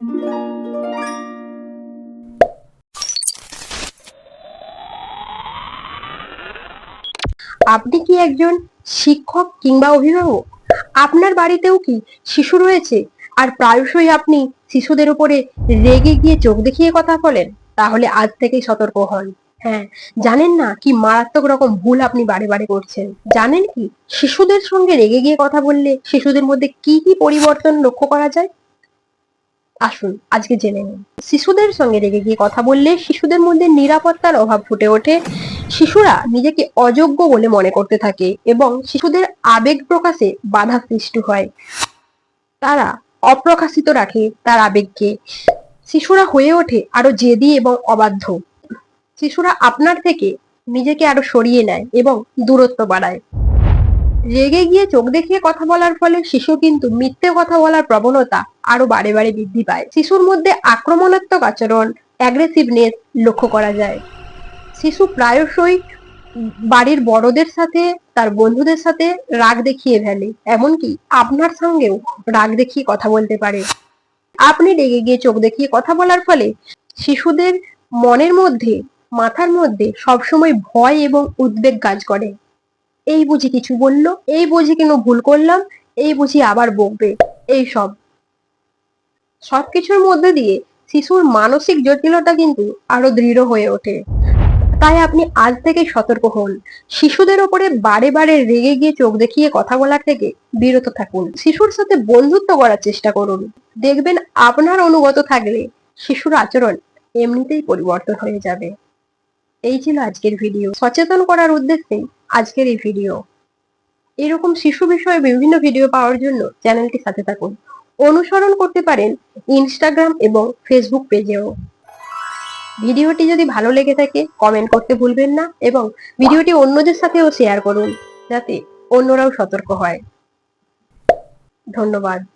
আপনি কি একজন শিক্ষক কিংবা অভিভাবক? আপনার বাড়িতেও কি শিশু রয়েছে আর প্রায়শই আপনি শিশুদের উপরে রেগে গিয়ে চোখ দেখিয়ে কথা বলেন? তাহলে আজ থেকেই সতর্ক হন। হ্যাঁ, জানেন না কি মারাত্মক রকম ভুল আপনি বারে বারে করছেন? জানেন কি শিশুদের সঙ্গে রেগে গিয়ে কথা বললে শিশুদের মধ্যে কি কি পরিবর্তন লক্ষ্য করা যায়? আসুন আজকে জেনে নিন। শিশুদের সঙ্গে রেগে গিয়ে কথা বললে শিশুদের মধ্যে নিরাপত্তার অভাব ফুটে ওঠে। শিশুরা নিজেকে অযোগ্য বলে মনে করতে থাকে এবং শিশুদের আবেগ প্রকাশে বাধা সৃষ্টি হয়। তারা অপ্রকাশিত রাখে তার আবেগকে। শিশুরা হয়ে ওঠে আরো জেদি এবং অবাধ্য। শিশুরা আপনার থেকে নিজেকে আরো সরিয়ে নেয় এবং দূরত্ব বাড়ায়। রেগে গিয়ে চোখ দেখিয়ে কথা বলার ফলে শিশু কিন্তু মিথ্যে কথা বলার প্রবণতা আরো বারে বারে বৃদ্ধি পায়। শিশুর মধ্যে আক্রমণাত্মক আচরণ, অ্যাগ্রেসিভনেস লক্ষ্য করা যায়। শিশু প্রায়শই বাড়ির বড়দের সাথে, তার বন্ধুদের সাথে রাগ দেখিয়ে ফেলে, এমনকি আপনার সঙ্গেও রাগ দেখিয়ে কথা বলতে পারে। আপনি রেগে গিয়ে চোখ দেখিয়ে কথা বলার ফলে শিশুদের মনের মধ্যে, মাথার মধ্যে সবসময় ভয় এবং উদ্বেগ কাজ করে। এই বুঝি কিছু বললো, এই বুঝি কেন ভুল করলাম, এই বুঝি আবার বকবে, এই সবকিছুর মধ্যে দিয়ে শিশুর মানসিক জটিলতা কিন্তু আরো দৃঢ় হয়ে ওঠে। তাই আপনি আজ থেকে সতর্ক হন। শিশুদের ওপরে বারে বারে রেগে গিয়ে চোখ দেখিয়ে কথা বলার থেকে বিরত থাকুন। শিশুর সাথে বন্ধুত্ব করার চেষ্টা করুন। দেখবেন আপনার অনুগত থাকলে শিশুর আচরণ এমনিতেই পরিবর্তন হয়ে যাবে। এই ছিল আজকের ভিডিও। সচেতন করার উদ্দেশ্যে আজকের এই ভিডিও। এরকম শিশু বিষয়ে বিভিন্ন ভিডিও পাওয়ার জন্য চ্যানেলটি সাথে থাকুন। অনুসরণ করতে পারেন ইনস্টাগ্রাম এবং ফেসবুক পেজেও। ভিডিওটি যদি ভালো লেগে থাকে কমেন্ট করতে ভুলবেন না এবং ভিডিওটি অন্যদের সাথেও শেয়ার করুন যাতে অন্যরাও সতর্ক হয়। ধন্যবাদ।